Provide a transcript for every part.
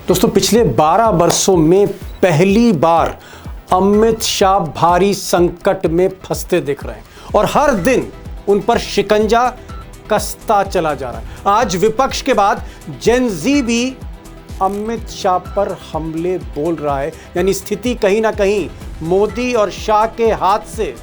दोस्तों, पिछले 12 वर्षों में पहली बार अमित शाह भारी संकट में फंसते दिख रहे हैं और हर दिन उन पर शिकंजा कसता चला जा रहा है। आज विपक्ष के बाद जेन ज़ी भी अमित शाह पर हमले बोल रहा है, यानी स्थिति कहीं ना कहीं मोदी और शाह के हाथ से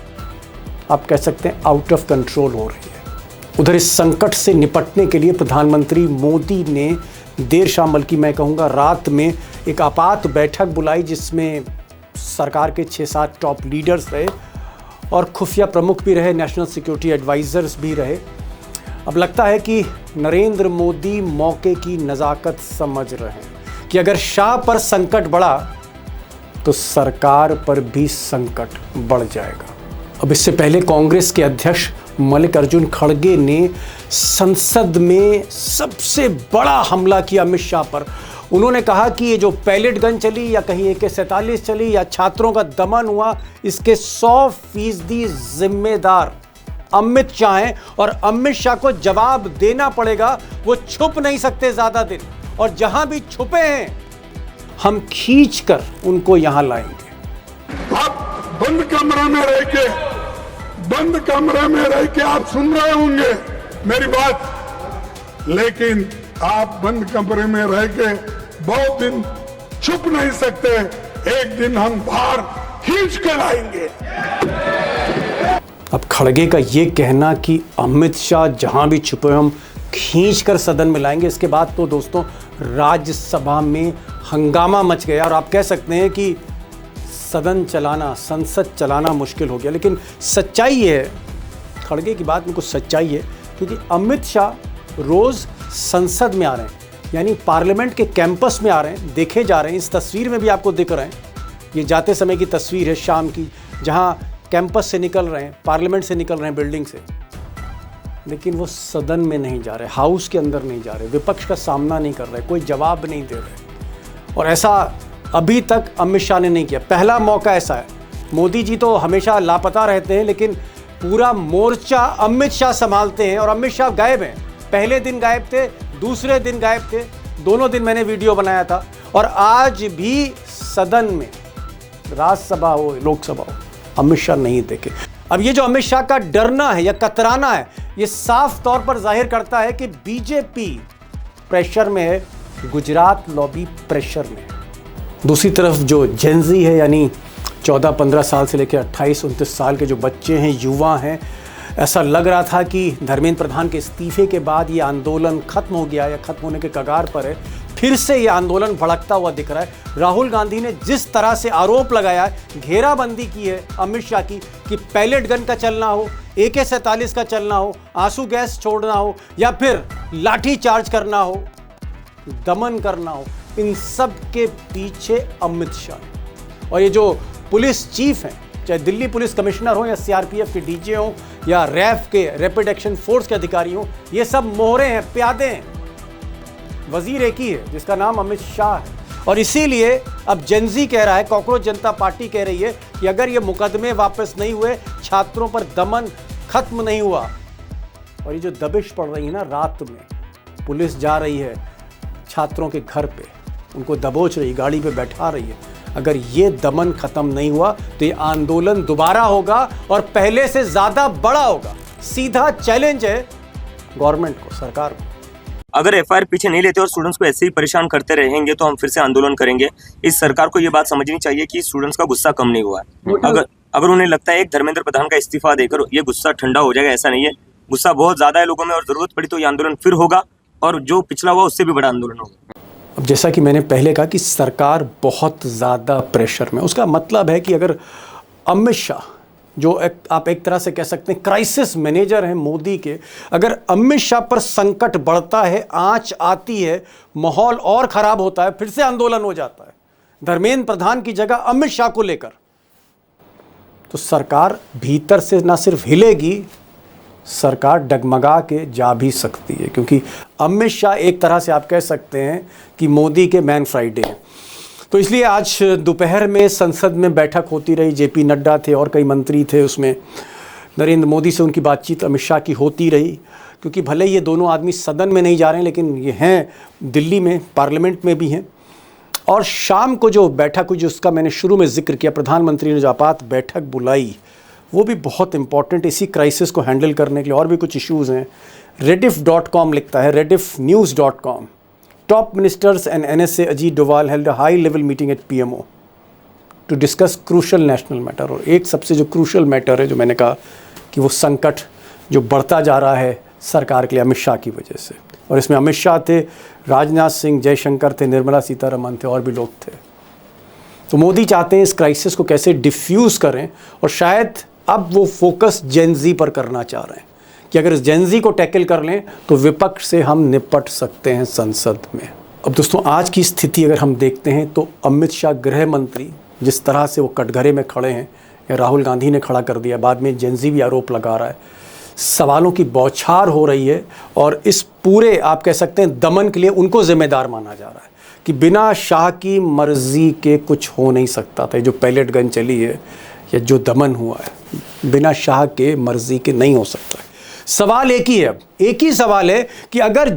आप कह सकते हैं आउट ऑफ कंट्रोल हो रही है। उधर इस संकट से निपटने के लिए प्रधानमंत्री मोदी ने देर शाम, बल्कि मैं कहूँगा रात में, एक आपात बैठक बुलाई जिसमें सरकार के 6-7 टॉप लीडर्स रहे और खुफिया प्रमुख भी रहे, नेशनल सिक्योरिटी एडवाइजर्स भी रहे। अब लगता है कि नरेंद्र मोदी मौके की नज़ाकत समझ रहे हैं कि अगर शाह पर संकट बढ़ा तो सरकार पर भी संकट बढ़ जाएगा। अब इससे पहले कांग्रेस के अध्यक्ष मल्लिकार्जुन खड़गे ने संसद में सबसे बड़ा हमला किया अमित शाह पर। उन्होंने कहा कि ये जो पैलेट गन चली या कहीं AK-47 चली या छात्रों का दमन हुआ, इसके 100% जिम्मेदार अमित शाह हैं और अमित शाह को जवाब देना पड़ेगा। वो छुप नहीं सकते ज़्यादा दिन, और जहां भी छुपे हैं हम खींचकर उनको यहां लाएंगे। आप बंद कमरे में रह के आप सुन रहे होंगे मेरी बात, लेकिन आप बंद कमरे में रह के बहुत दिन छुप नहीं सकते। एक दिन हम बाहर खींच कर आएंगे। अब खड़गे का ये कहना कि अमित शाह जहां भी छुपे हम खींचकर सदन में लाएंगे, इसके बाद तो दोस्तों राज्यसभा में हंगामा मच गया और आप कह सकते हैं कि सदन चलाना, संसद चलाना मुश्किल हो गया। लेकिन सच्चाई ये है, खड़गे की बात में कुछ सच्चाई है, क्योंकि अमित शाह रोज़ संसद में आ रहे हैं, यानी पार्लियामेंट के कैंपस में आ रहे हैं, देखे जा रहे हैं। इस तस्वीर में भी आपको दिख रहे हैं, ये जाते समय की तस्वीर है शाम की, जहां कैंपस से निकल रहे हैं, पार्लियामेंट से निकल रहे हैं, बिल्डिंग से। लेकिन वो सदन में नहीं जा रहे, हाउस के अंदर नहीं जा रहे, विपक्ष का सामना नहीं कर रहे, कोई जवाब नहीं दे रहे। और ऐसा अभी तक अमित शाह ने नहीं किया। पहला मौका ऐसा है। मोदी जी तो हमेशा लापता रहते हैं, लेकिन पूरा मोर्चा अमित शाह संभालते हैं और अमित शाह गायब हैं। पहले दिन गायब थे, दूसरे दिन गायब थे, दोनों दिन मैंने वीडियो बनाया था। और आज भी सदन में, राज्यसभा हो लोकसभा हो, अमित शाह नहीं देखे। अब ये जो अमित शाह का डरना है या कतराना है, ये साफ तौर पर जाहिर करता है कि बीजेपी प्रेशर में है, गुजरात लॉबी प्रेशर में है। दूसरी तरफ जो जेन ज़ी है, यानी 14-15 साल से लेकर 28-29 साल के जो बच्चे हैं, युवा हैं, ऐसा लग रहा था कि धर्मेंद्र प्रधान के इस्तीफे के बाद ये आंदोलन खत्म हो गया या खत्म होने के कगार पर है। फिर से ये आंदोलन भड़कता हुआ दिख रहा है। राहुल गांधी ने जिस तरह से आरोप लगाया है, घेराबंदी की है अमित शाह की, कि पैलेट गन का चलना हो, AK-47 का चलना हो, आंसू गैस छोड़ना हो या फिर लाठी चार्ज करना हो, दमन करना हो, इन सब के पीछे अमित शाह। और ये जो पुलिस चीफ हैं, चाहे दिल्ली पुलिस कमिश्नर हो या CRPF के DG हो या RAF के रैपिड एक्शन फोर्स के अधिकारी हो, ये सब मोहरे हैं, प्यादे हैं। वजीर एक ही है जिसका नाम अमित शाह है। और इसीलिए अब जेन ज़ी कह रहा है, कॉकरोच जनता पार्टी कह रही है कि अगर ये मुकदमे वापस नहीं हुए, छात्रों पर दमन खत्म नहीं हुआ, और ये जो दबिश पड़ रही है ना, रात में पुलिस जा रही है छात्रों के घर पे, उनको दबोच रही, गाड़ी पे बैठा रही है, अगर ये दमन खत्म नहीं हुआ तो ये आंदोलन दोबारा होगा और पहले से ज्यादा बड़ा होगा। सीधा चैलेंज है गवर्नमेंट को, सरकार को। अगर FIR पीछे नहीं लेते और स्टूडेंट्स को ऐसे ही परेशान करते रहेंगे तो हम फिर से आंदोलन करेंगे। इस सरकार को ये बात समझनी चाहिए कि स्टूडेंट्स का गुस्सा कम नहीं हुआ है। अगर उन्हें लगता है एक धर्मेंद्र प्रधान का इस्तीफा देकर ये गुस्सा ठंडा हो जाएगा, ऐसा नहीं है। गुस्सा बहुत ज्यादा है लोगों में और जरूरत पड़ी तो ये आंदोलन फिर होगा और जो पिछला हुआ उससे भी बड़ा आंदोलन होगा। अब जैसा कि मैंने पहले कहा कि सरकार बहुत ज़्यादा प्रेशर में, उसका मतलब है कि अगर अमित शाह, जो आप एक तरह से कह सकते हैं क्राइसिस मैनेजर हैं मोदी के, अगर अमित शाह पर संकट बढ़ता है, आंच आती है, माहौल और ख़राब होता है, फिर से आंदोलन हो जाता है धर्मेंद्र प्रधान की जगह अमित शाह को लेकर, तो सरकार भीतर से ना सिर्फ हिलेगी, सरकार डगमगा के जा भी सकती है। क्योंकि अमित शाह एक तरह से आप कह सकते हैं कि मोदी के मैन फ्राइडे हैं। तो इसलिए आज दोपहर में संसद में बैठक होती रही, JP नड्डा थे और कई मंत्री थे, उसमें नरेंद्र मोदी से उनकी बातचीत अमित शाह की होती रही। क्योंकि भले ये दोनों आदमी सदन में नहीं जा रहे हैं, लेकिन ये हैं दिल्ली में, पार्लियामेंट में भी हैं। और शाम को जो बैठक हुई, जिसका मैंने शुरू में जिक्र किया, प्रधानमंत्री ने जो आपात बैठक बुलाई, वो भी बहुत इंपॉर्टेंट, इसी क्राइसिस को हैंडल करने के लिए। और भी कुछ इश्यूज़ हैं। rediff.com लिखता है, rediffnews.com, top ministers and NSA Ajit Doval held a high level meeting at PMO to discuss crucial national matter. और एक सबसे जो क्रूशल मैटर है, जो मैंने कहा कि वो संकट जो बढ़ता जा रहा है सरकार के लिए, अमित शाह की वजह से। और इसमें अमित शाह थे, राजनाथ सिंह, जयशंकर थे, निर्मला सीतारमण थे, और भी लोग थे। तो मोदी चाहते हैं इस क्राइसिस को कैसे डिफ्यूज़ करें, और शायद अब वो फोकस जेन ज़ी पर करना चाह रहे हैं कि अगर इस जेन ज़ी को टैकल कर लें तो विपक्ष से हम निपट सकते हैं संसद में। अब दोस्तों, आज की स्थिति अगर हम देखते हैं तो अमित शाह गृह मंत्री जिस तरह से वो कटघरे में खड़े हैं, या राहुल गांधी ने खड़ा कर दिया, बाद में जेन ज़ी भी आरोप लगा रहा है, सवालों की बौछार हो रही है। और इस पूरे, आप कह सकते हैं, दमन के लिए उनको जिम्मेदार माना जा रहा है कि बिना शाह की मर्जी के कुछ हो नहीं सकता था। जो पैलेट गन चली है या जो दमन हुआ है, बिना शाह के मर्जी के नहीं हो सकता है। सवाल एक ही है, अब एक ही सवाल है कि अगर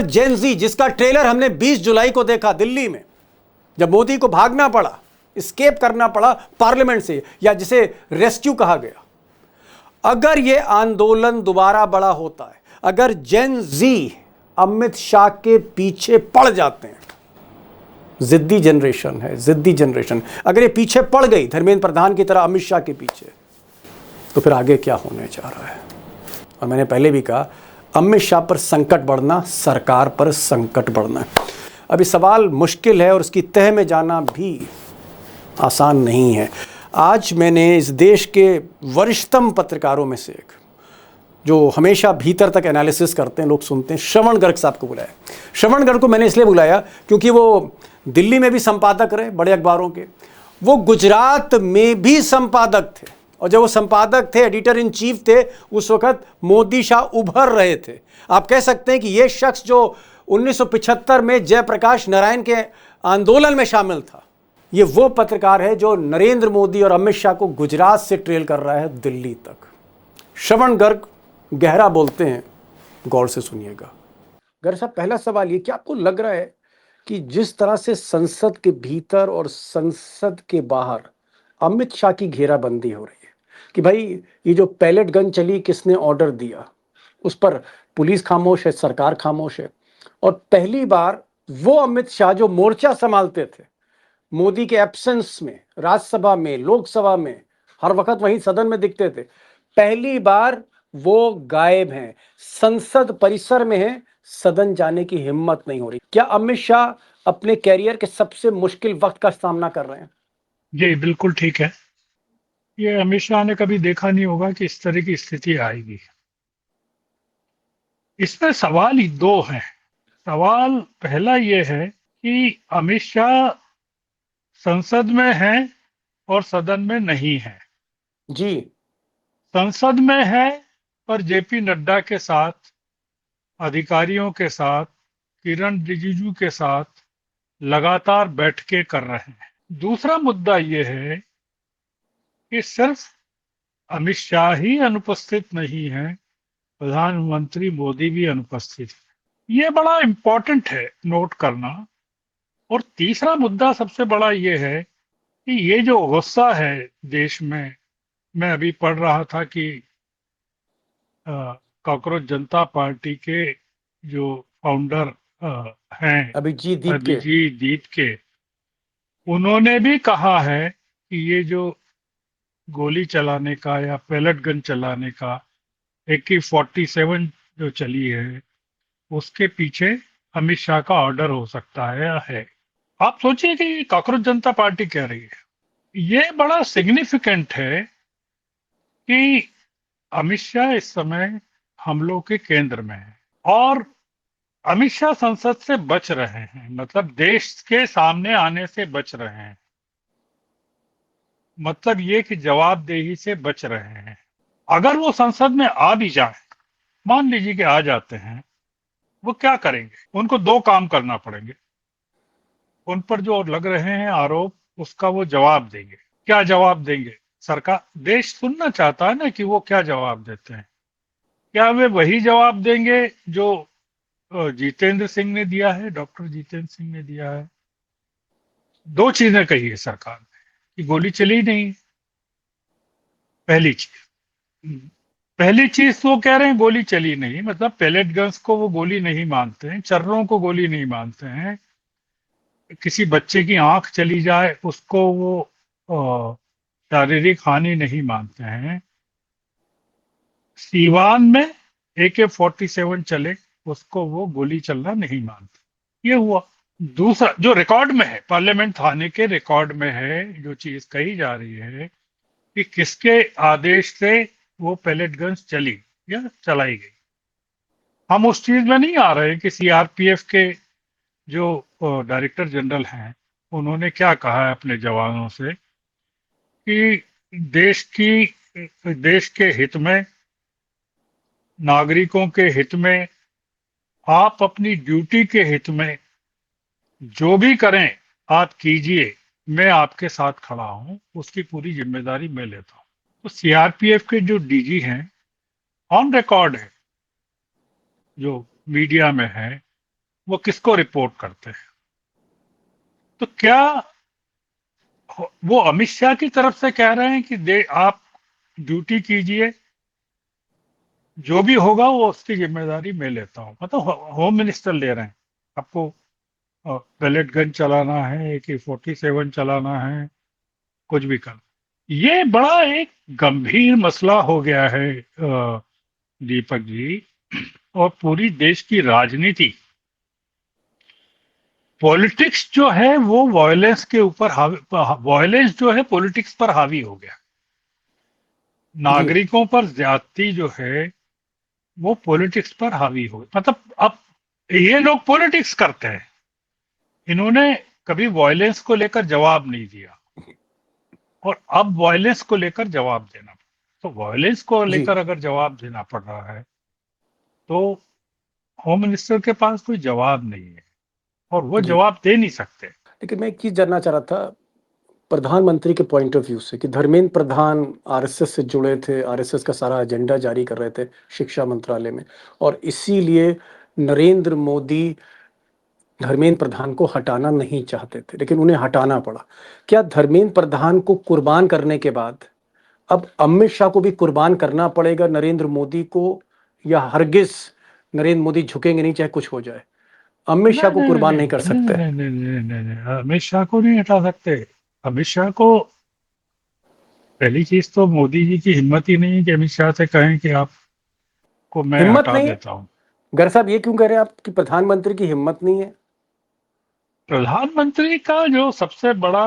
जेन ज़ी जिसका ट्रेलर हमने 20 जुलाई को देखा दिल्ली में, जब मोदी को भागना पड़ा, एस्केप करना पड़ा पार्लियामेंट से, या जिसे रेस्क्यू कहा गया, अगर ये आंदोलन दोबारा बड़ा होता है, अगर जेन ज़ी अमित शाह के पीछे पड़ जाते हैं, जिद्दी जनरेशन है, जिद्दी जनरेशन, अगर ये पीछे पड़ गई धर्मेंद्र प्रधान की तरह अमित शाह के पीछे, तो फिर आगे क्या होने जा रहा है। और मैंने पहले भी कहा, अमित शाह पर संकट बढ़ना, सरकार पर संकट बढ़ना। अभी सवाल मुश्किल है और उसकी तह में जाना भी आसान नहीं है। आज मैंने इस देश के वरिष्ठतम पत्रकारों में से एक, जो हमेशा भीतर तक एनालिसिस करते हैं, लोग सुनते हैं, श्रवण गर्ग साहब को बुलाया। श्रवण गर्ग को मैंने इसलिए बुलाया क्योंकि वो दिल्ली में भी संपादक रहे बड़े अखबारों के, वो गुजरात में भी संपादक थे, और जब वो संपादक थे, एडिटर इन चीफ थे, उस वक्त मोदी शाह उभर रहे थे। आप कह सकते हैं कि ये शख्स जो 1975 में जयप्रकाश नारायण के आंदोलन में शामिल था, ये वो पत्रकार है जो नरेंद्र मोदी और अमित शाह को गुजरात से ट्रेल कर रहा है दिल्ली तक। श्रवण गर्ग गहरा बोलते हैं, गौर से सुनिएगा। गर्ग साहब, पहला सवाल ये, क्या आपको लग रहा है कि जिस तरह से संसद के भीतर और संसद के बाहर अमित शाह की घेराबंदी हो रही है कि भाई ये जो पैलेट गन चली, किसने ऑर्डर दिया, उस पर पुलिस खामोश है, सरकार खामोश है। और पहली बार वो अमित शाह जो मोर्चा संभालते थे मोदी के एब्सेंस में, राज्यसभा में, लोकसभा में, हर वक्त वहीं सदन में दिखते थे, पहली बार वो गायब हैं, संसद परिसर में हैं, सदन जाने की हिम्मत नहीं हो रही। क्या अमित शाह अपने कैरियर के सबसे मुश्किल वक्त का सामना कर रहे हैं? जी बिल्कुल ठीक है। ये अमित शाह ने कभी देखा नहीं होगा कि इस तरह की स्थिति आएगी। इसमें सवाल ही दो हैं। सवाल पहला ये है कि अमित शाह संसद में हैं और सदन में नहीं है। जी, संसद में है पर जेपी नड्डा के साथ, अधिकारियों के साथ, किरण रिजिजू के साथ लगातार बैठकें कर रहे हैं। दूसरा मुद्दा ये है कि सिर्फ अमित शाह ही अनुपस्थित नहीं है, प्रधानमंत्री मोदी भी अनुपस्थित है। ये बड़ा इंपॉर्टेंट है नोट करना। और तीसरा मुद्दा सबसे बड़ा ये है कि ये जो गुस्सा है देश में, मैं अभी पढ़ रहा था कि कॉकरोच जनता पार्टी के जो फाउंडर हैं अभिजीत दीप के, उन्होंने भी कहा है कि ये जो गोली चलाने का या पैलेट गन चलाने का AK-47 जो चली है, उसके पीछे अमित शाह का ऑर्डर हो सकता है। आप सोचिए कि कॉकरोच जनता पार्टी कह रही है। ये बड़ा सिग्निफिकेंट है कि अमित शाह इस समय हमलों के केंद्र में है और अमित शाह संसद से बच रहे हैं, मतलब देश के सामने आने से बच रहे हैं। मतलब ये कि जवाबदेही से बच रहे हैं। अगर वो संसद में आ भी जाए, मान लीजिए कि आ जाते हैं, वो क्या करेंगे? उनको दो काम करना पड़ेंगे। उन पर जो लग रहे हैं आरोप, उसका वो जवाब देंगे। क्या जवाब देंगे? सरकार, देश सुनना चाहता है ना कि वो क्या जवाब देते हैं। क्या वे वही जवाब देंगे जो जितेंद्र सिंह ने दिया है, डॉक्टर जितेंद्र सिंह ने दिया है। दो चीजें कही है सरकार ने कि गोली चली नहीं। पहली चीज पहली चीज तो वो कह रहे हैं गोली चली नहीं, मतलब पैलेट गन्स को वो गोली नहीं मानते हैं, चर्रों को गोली नहीं मानते हैं। किसी बच्चे की आंख चली जाए उसको वो शारीरिक हानि नहीं मानते हैं। सीवान में AK-47 चले उसको वो गोली चलना नहीं मानते। ये हुआ। दूसरा जो रिकॉर्ड में है, पार्लियामेंट थाने के रिकॉर्ड में है, जो चीज कही जा रही है कि किसके आदेश से वो पैलेट गन्स चली या चलाई गई। हम उस चीज में नहीं आ रहे कि CRPF के जो डायरेक्टर जनरल हैं उन्होंने क्या कहा है अपने जवानों से कि देश के हित में, नागरिकों के हित में, आप अपनी ड्यूटी के हित में जो भी करें आप कीजिए, मैं आपके साथ खड़ा हूं, उसकी पूरी जिम्मेदारी मैं लेता हूं। तो CRPF के जो DG हैं ऑन रिकॉर्ड है, जो मीडिया में है, वो किसको रिपोर्ट करते हैं। तो क्या वो अमित शाह की तरफ से कह रहे हैं कि आप ड्यूटी कीजिए, जो भी होगा वो उसकी जिम्मेदारी मैं लेता हूं। मतलब होम मिनिस्टर ले रहे हैं, आपको पैलेट गन चलाना है, AK-47 चलाना है, कुछ भी करना। ये बड़ा एक गंभीर मसला हो गया है दीपक जी। और पूरी देश की राजनीति, पॉलिटिक्स जो है वो वायलेंस के ऊपर वायलेंस जो है पॉलिटिक्स पर हावी हो गया। नागरिकों पर ज्यादती जो है वो पॉलिटिक्स पर हावी हो, मतलब अब ये लोग पॉलिटिक्स करते हैं। इन्होंने कभी वायलेंस को लेकर जवाब नहीं दिया और अब वायलेंस को लेकर जवाब देना। तो वायलेंस को लेकर अगर जवाब देना पड़ रहा है तो होम मिनिस्टर के पास कोई जवाब नहीं है और वो जवाब दे नहीं सकते। लेकिन मैं एक चीज जानना चाह रहा था प्रधानमंत्री के पॉइंट ऑफ व्यू से कि धर्मेंद्र प्रधान आरएसएस से जुड़े थे, आरएसएस का सारा एजेंडा जारी कर रहे थे शिक्षा मंत्रालय में, और इसीलिए नरेंद्र मोदी धर्मेंद्र प्रधान को हटाना नहीं चाहते थे, लेकिन उन्हें हटाना पड़ा। क्या धर्मेंद्र प्रधान को कुर्बान करने के बाद अब अमित शाह को भी कुर्बान करना पड़ेगा नरेंद्र मोदी को, या हरगिज नरेंद्र मोदी झुकेंगे नहीं चाहे कुछ हो जाए? अमित शाह को कुर्बान नहीं कर सकते। नहीं, अमित शाह को नहीं हटा सकते। अमित शाह को, पहली चीज तो मोदी जी की हिम्मत ही नहीं है कि अमित शाह से कहें कि आपको मैं हिम्मत हटा नहीं देता हूं। गर साहब ये क्यों कह रहे हैं आप कि प्रधानमंत्री की हिम्मत नहीं है? प्रधानमंत्री का जो सबसे बड़ा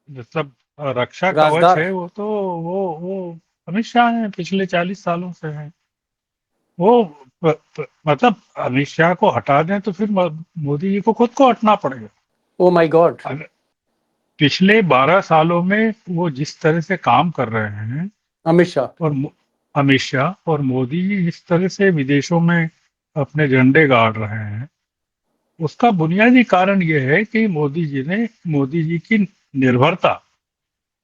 मतलब रक्षा कवच राजदार है वो तो वो अमित शाह है, पिछले 40 सालों से है वो। मतलब अमित शाह को हटा दें तो फिर मोदी जी को खुद को हटना पड़ेगा। Oh my God. पिछले 12 सालों में वो जिस तरह से काम कर रहे हैं अमित शाह और अमित शाह और मोदी जी जिस तरह से विदेशों में अपने झंडे गाड़ रहे हैं, उसका बुनियादी कारण यह है कि मोदी जी की निर्भरता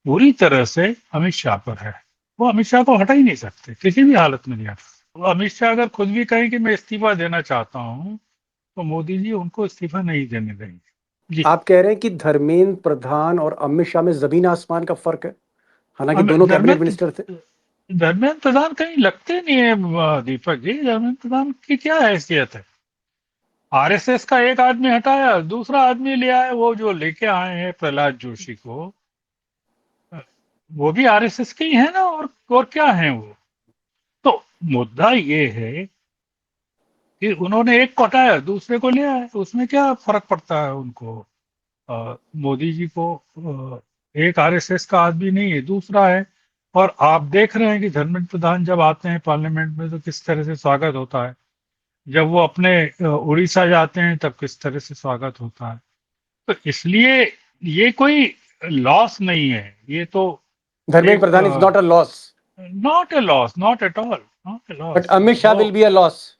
पूरी तरह से अमित शाह पर है। वो अमित शाह को हटा ही नहीं सकते, किसी भी हालत में नहीं हटा। तो अमित शाह अगर खुद भी कहें कि मैं इस्तीफा देना चाहता हूं तो मोदी जी उनको इस्तीफा नहीं देने देंगे जी। आप कह रहे हैं कि धर्मेंद्र प्रधान और अमित शाह में जमीन आसमान का फर्क है, हालांकि दोनों कैबिनेट मिनिस्टर थे। धर्मेंद्र प्रधान कहीं लगते नहीं है दीपक जी। धर्मेंद्र प्रधान की क्या हैसियत है? आरएसएस का एक आदमी हटाया, दूसरा आदमी ले आए, वो जो लेके आए हैं प्रहलाद जोशी को, वो भी आरएसएस के ही है ना। और क्या है वो? तो मुद्दा ये है कि उन्होंने एक को हटाया, दूसरे को ले आए, उसमें क्या फर्क पड़ता है उनको? मोदी जी को एक आरएसएस का आदमी नहीं है, दूसरा है। और आप देख रहे हैं कि धर्मेंद्र प्रधान जब आते हैं पार्लियामेंट में तो किस तरह से स्वागत होता है, जब वो अपने उड़ीसा जाते हैं तब किस तरह से स्वागत होता है। तो इसलिए ये कोई लॉस नहीं है, ये तो Dharmendra Pradhan is not a loss. Not a loss, not at all, not a loss. But Amit Shah will be a loss.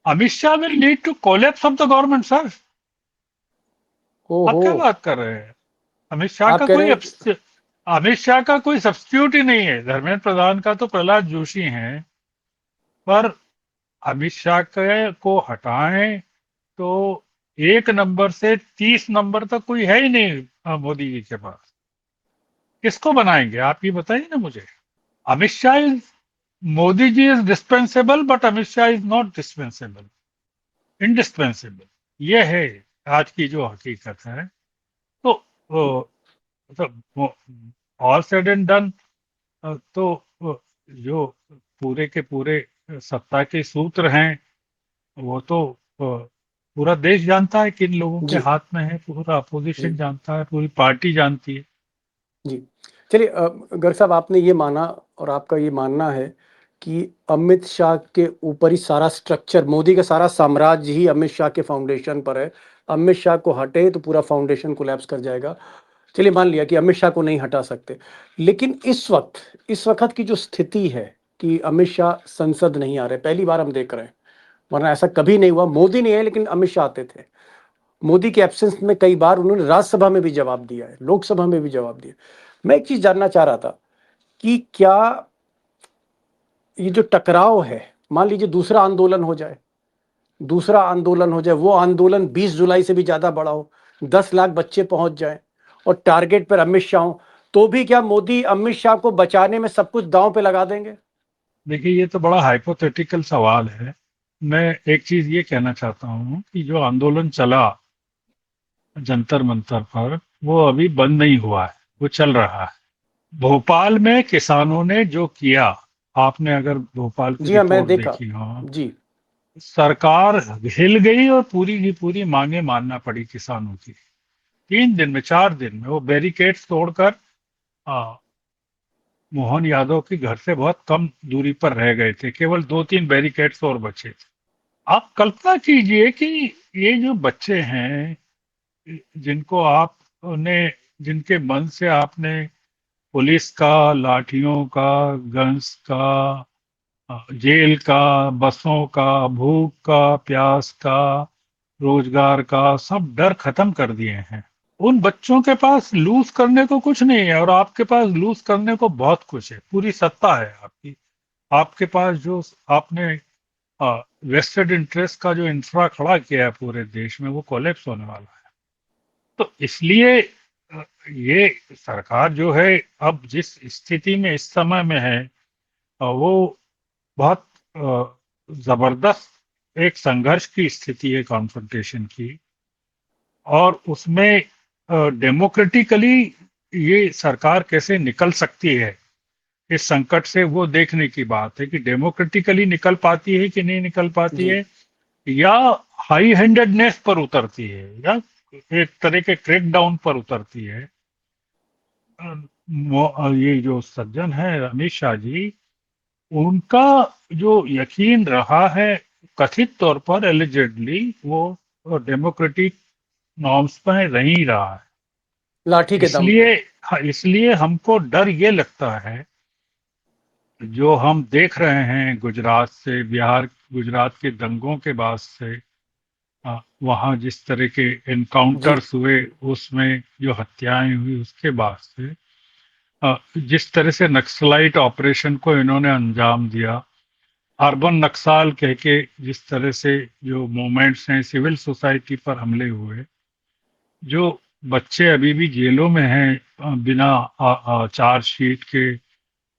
Amit Shah will lead to collapse of the government sir. आप क्या बात कर रहे हैं? अमित शाह का कोई सब्स्टिट्यूट ही नहीं है। धर्मेंद्र प्रधान का तो प्रहलाद जोशी हैं, पर अमित शाह को हटाएं तो 1 नंबर से 30 नंबर तक कोई है ही नहीं मोदी जी के पास। किसको बनाएंगे आप ये बताइए ना मुझे। Amit Shah is Modi ji is dispensable but Amit Shah is not dispensable, indispensable. ये है आज की जो हकीकत है। तो ऑल सेड एंड डन, तो जो पूरे के पूरे सत्ता के सूत्र हैं वो तो पूरा देश जानता है किन लोगों के जी हाथ में है, पूरा अपोजिशन जी जानता है, पूरी पार्टी जानती है। जी। चलिए गर्ग साहब, आपने ये माना और आपका ये मानना है कि अमित शाह के ऊपर ही सारा स्ट्रक्चर, मोदी का सारा साम्राज्य ही अमित शाह के फाउंडेशन पर है। अमित शाह को हटे तो पूरा फाउंडेशन कोलैप्स कर जाएगा। चलिए मान लिया कि अमित शाह को नहीं हटा सकते, लेकिन इस वक्त की जो स्थिति है कि अमित शाह संसद नहीं आ रहे, पहली बार हम देख रहे हैं, वरना ऐसा कभी नहीं हुआ। मोदी नहीं है लेकिन अमित शाह आते थे। मोदी के एब्सेंस में कई बार उन्होंने राज्यसभा में भी जवाब दिया है, लोकसभा में भी जवाब दिया। मैं एक चीज जानना चाह रहा था कि क्या ये जो टकराव है, मान लीजिए दूसरा आंदोलन हो जाए, वो आंदोलन 20 जुलाई से भी ज्यादा बड़ा हो, 10 लाख बच्चे पहुंच जाएं और टारगेट पर अमित शाह हो, तो भी क्या मोदी अमित शाह को बचाने में सब कुछ दांव पे लगा देंगे? देखिए ये तो बड़ा हाइपोथेटिकल सवाल है। मैं एक चीज ये कहना चाहता हूँ कि जो आंदोलन चला जंतर मंतर पर वो अभी बंद नहीं हुआ है, वो चल रहा है। भोपाल में किसानों ने जो किया, आपने अगर भोपाल की जी हाँ, मैं रिपोर्ट देखा। देखी हो, जी सरकार हिल गई और पूरी की पूरी मांगे मानना पड़ी किसानों की। 3 दिन में, 4 दिन में वो बैरिकेड्स तोड़कर आ, मोहन यादव के घर से बहुत कम दूरी पर रह गए थे, केवल 2-3 बैरिकेड्स और बचे थे। आप कल्पना कीजिए कि ये जो बच्चे हैं जिनको आपने, जिनके मन से आपने पुलिस का, लाठियों का, गन्स का, जेल का, बसों का, भूख का, प्यास का, रोजगार का सब डर खत्म कर दिए हैं। उन बच्चों के पास लूज करने को कुछ नहीं है और आपके पास लूज करने को बहुत कुछ है। पूरी सत्ता है आपकी, आपके पास जो आपने वेस्टेड इंटरेस्ट का जो इंफ्रा खड़ा किया है पूरे देश में, वो कोलैप्स होने वाला है। तो इसलिए ये सरकार जो है अब जिस स्थिति में इस समय में है, वो बहुत जबरदस्त एक संघर्ष की स्थिति है, कॉन्फ्रंटेशन की। और उसमें डेमोक्रेटिकली ये सरकार कैसे निकल सकती है इस संकट से, वो देखने की बात है कि डेमोक्रेटिकली निकल पाती है कि नहीं निकल पाती जी है, या हाई हैंडेडनेस पर उतरती है, या एक तरह के क्रैकडाउन पर उतरती है। ये जो सज्जन है अमित शाह जी, उनका जो यकीन रहा है कथित तौर पर, एलिजेडली, वो डेमोक्रेटिक नॉर्म्स पर रह ही रहा है। लाठी के दम पे। इसलिए, हाँ, इसलिए हमको डर ये लगता है जो हम देख रहे हैं गुजरात से, बिहार गुजरात के दंगों के बाद से, वहाँ जिस तरह के जी एनकाउंटर्स हुए, उसमें जो हत्याएं हुई उसके बाद से, जिस तरह से नक्सलाइट ऑपरेशन को इन्होंने अंजाम दिया, अर्बन नक्सल कह के जिस तरह से जो मूवमेंट्स हैं, सिविल सोसाइटी पर हमले हुए, जो बच्चे अभी भी जेलों में हैं बिना चार्जशीट के,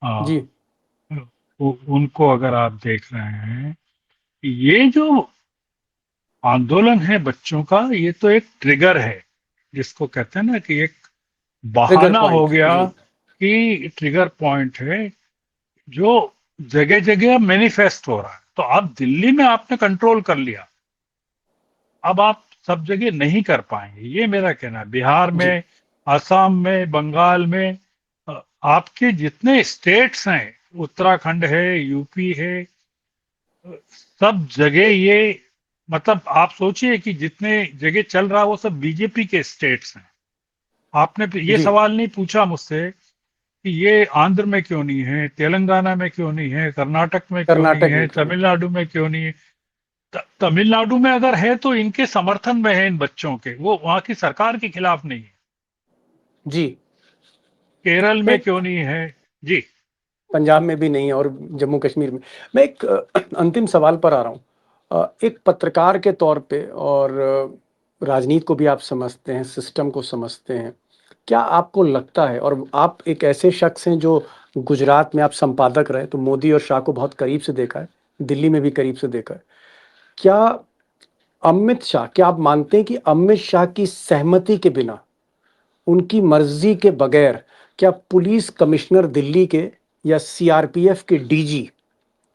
आ, जी उनको अगर आप देख रहे हैं, ये जो आंदोलन है बच्चों का, ये तो एक ट्रिगर है, जिसको कहते हैं ना कि एक ट्रिगर बहाना हो पॉइंट। गया, जी कि ट्रिगर पॉइंट है जो जगह जगह मैनिफेस्ट हो रहा है। तो आप दिल्ली में आपने कंट्रोल कर लिया, अब आप सब जगह नहीं कर पाएंगे, ये मेरा कहना है। बिहार जी में, असम में, बंगाल में, आपके जितने स्टेट्स हैं, उत्तराखंड है, यूपी है, सब जगह ये, मतलब आप सोचिए कि जितने जगह चल रहा है वो सब बीजेपी के स्टेट्स हैं। आपने ये जी। सवाल नहीं पूछा मुझसे कि ये आंध्र में क्यों नहीं है, तेलंगाना में क्यों नहीं है, कर्नाटक में क्यों नहीं कर्नाटक है, में क्यों नहीं? तमिलनाडु में क्यों नहीं है। तमिलनाडु में अगर है तो इनके समर्थन में है, इन बच्चों के, वो वहां की सरकार के खिलाफ नहीं है। जी केरल में एक क्यों नहीं है? जी। पंजाब में भी नहीं है और जम्मू कश्मीर में। मैं एक अंतिम सवाल पर आ रहा हूँ। एक पत्रकार के तौर पे और राजनीति को भी आप समझते हैं, सिस्टम को समझते हैं। क्या आपको लगता है, और आप एक ऐसे शख्स हैं जो गुजरात में आप संपादक रहे, तो मोदी और शाह को बहुत करीब से देखा है, दिल्ली में भी करीब से देखा है। क्या अमित शाह, क्या आप मानते हैं कि अमित शाह की सहमति के बिना, उनकी मर्जी के बगैर, क्या पुलिस कमिश्नर दिल्ली के या सीआरपीएफ के डीजी,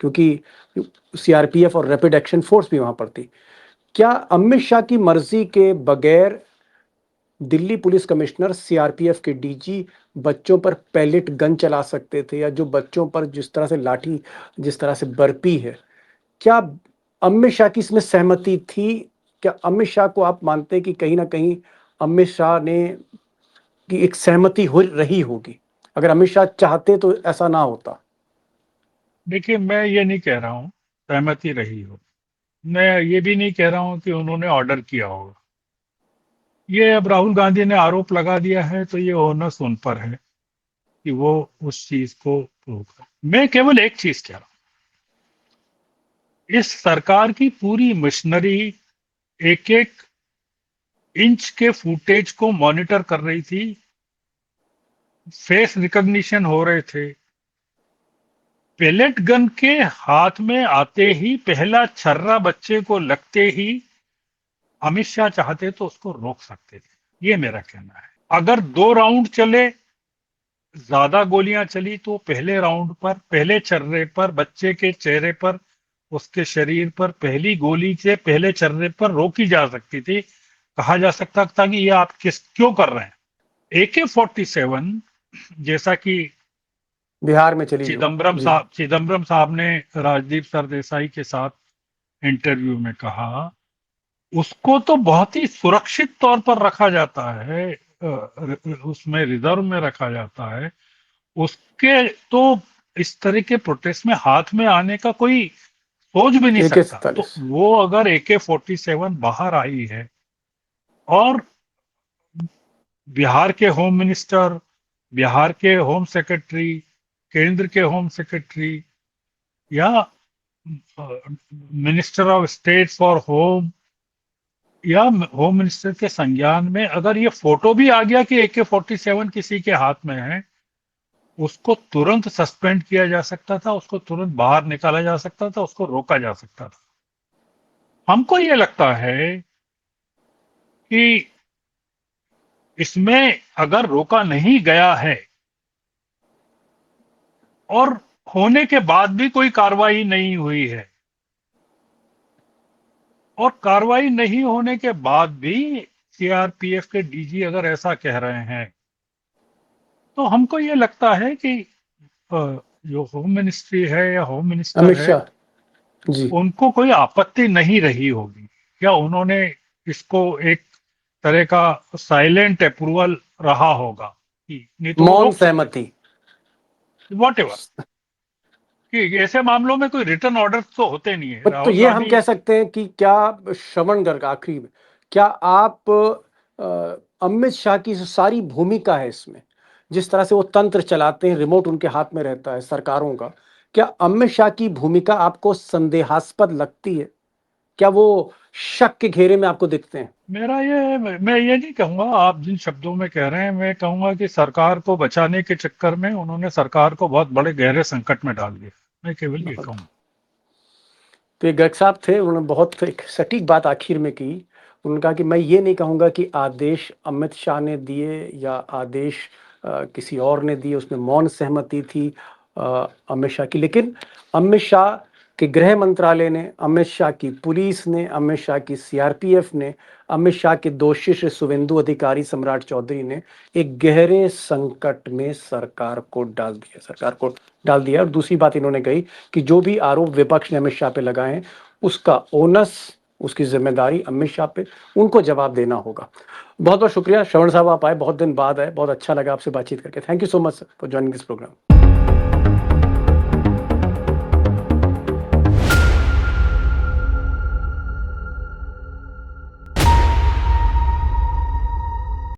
क्योंकि सीआरपीएफ और रैपिड एक्शन फोर्स भी वहां पर थी, क्या अमित शाह की मर्जी के बगैर दिल्ली पुलिस कमिश्नर, सीआरपीएफ के डीजी बच्चों पर पैलेट गन चला सकते थे, या जो बच्चों पर जिस तरह से लाठी, जिस तरह से बरपी है, क्या अमित शाह की इसमें सहमति थी? क्या अमित शाह को आप मानते हैं कि कहीं ना कहीं अमित शाह ने की एक सहमति हो रही होगी? अगर अमित शाह चाहते तो ऐसा ना होता। देखिए, मैं ये नहीं कह रहा हूँ सहमति रही हो, मैं ये भी नहीं कह रहा हूँ कि उन्होंने ऑर्डर किया होगा। ये अब राहुल गांधी ने आरोप लगा दिया है तो ये ओनस उन पर है कि वो उस चीज को प्रूव करे। मैं केवल एक चीज कह रहा हूँ, इस सरकार की पूरी मशीनरी एक एक इंच के फुटेज को मॉनिटर कर रही थी, फेस रिकॉग्निशन हो रहे थे। पेलेट गन के हाथ में आते ही, पहला छर्रा बच्चे को लगते ही अमित शाह चाहते तो उसको रोक सकते थे। ये मेरा कहना है। अगर 2 राउंड चले, ज्यादा गोलियां चली, तो पहले राउंड पर, पहले छर्रे पर, बच्चे के चेहरे पर, उसके शरीर पर पहली गोली से पहले छर्रे पर रोकी जा सकती थी। कहा जा सकता था कि ये आप क्यों कर रहे हैं। AK-47 जैसा कि बिहार में चली जो चिदम्बरम साहब ने राजदीप सरदेसाई के साथ इंटरव्यू में कहा, उसको तो बहुत ही सुरक्षित तौर पर रखा जाता है, उसमें रिजर्व में रखा जाता है। उसके तो इस तरह के प्रोटेस्ट में हाथ में आने का कोई सोच भी नहीं सकता। तो वो अगर AK-47 बाहर आई है और बिहार के होम मिनिस्टर, बिहार के होम सेक्रेटरी, केंद्र के होम सेक्रेटरी या minister of state for home या होम मिनिस्टर के संज्ञान में अगर ये फोटो भी आ गया कि AK-47 किसी के हाथ में है, उसको तुरंत सस्पेंड किया जा सकता था, उसको तुरंत बाहर निकाला जा सकता था, उसको रोका जा सकता था। हमको ये लगता है कि इसमें अगर रोका नहीं गया है और होने के बाद भी कोई कार्रवाई नहीं हुई है, और कार्रवाई नहीं होने के बाद भी सीआरपीएफ के डीजी अगर ऐसा कह रहे हैं, तो हमको ये लगता है कि जो होम मिनिस्ट्री है या होम मिनिस्टर है, जी, उनको कोई आपत्ति नहीं रही होगी। क्या उन्होंने इसको एक तरह का साइलेंट अप्रूवल रहा होगा कि नहीं तो मौन सहमति, वॉट एवर, कि ऐसे मामलों में कोई रिटर्न ऑर्डर तो होते नहीं है। तो ये हम कह सकते हैं कि क्या श्रवण गर्ग, आखिरी में क्या आप अमित शाह की सारी भूमिका है इसमें, जिस तरह से वो तंत्र चलाते हैं, रिमोट उनके हाथ में रहता है सरकारों का, क्या अमित शाह की भूमिका आपको संदेहास्पद लगती है? क्या वो शक के घेरे में आपको दिखते हैं? मैं ये नहीं कहूंगा, आप जिन शब्दों में कह रहे हैं, मैं कहूंगा कि सरकार को बचाने के चक्कर में उन्होंने सरकार को बहुत बड़े गहरे संकट में डाल दिया। मैं केवल ये कहूंगा। तो ये गर्ग साहब थे, उन्होंने बहुत एक सटीक बात आखिर में की। उन्होंने कहा कि मैं ये नहीं कहूंगा कि आदेश अमित शाह ने दिए या आदेश किसी और ने दिए, उसमें मौन सहमति थी अमित शाह की, लेकिन अमित शाह के गृह मंत्रालय ने, अमित शाह की पुलिस ने, अमित शाह की सीआरपीएफ ने, अमित शाह के दो शिष्य शुभेंदु अधिकारी, सम्राट चौधरी ने एक गहरे संकट में सरकार को डाल दिया। और दूसरी बात इन्होंने कही कि जो भी आरोप विपक्ष ने अमित शाह पे लगाए हैं, उसका ओनस, उसकी जिम्मेदारी अमित शाह पे, उनको जवाब देना होगा। बहुत बहुत शुक्रिया श्रवण साहब, आप आए, बहुत दिन बाद आए, बहुत अच्छा लगा आपसे बातचीत करके। Thank you so much for joining this programme.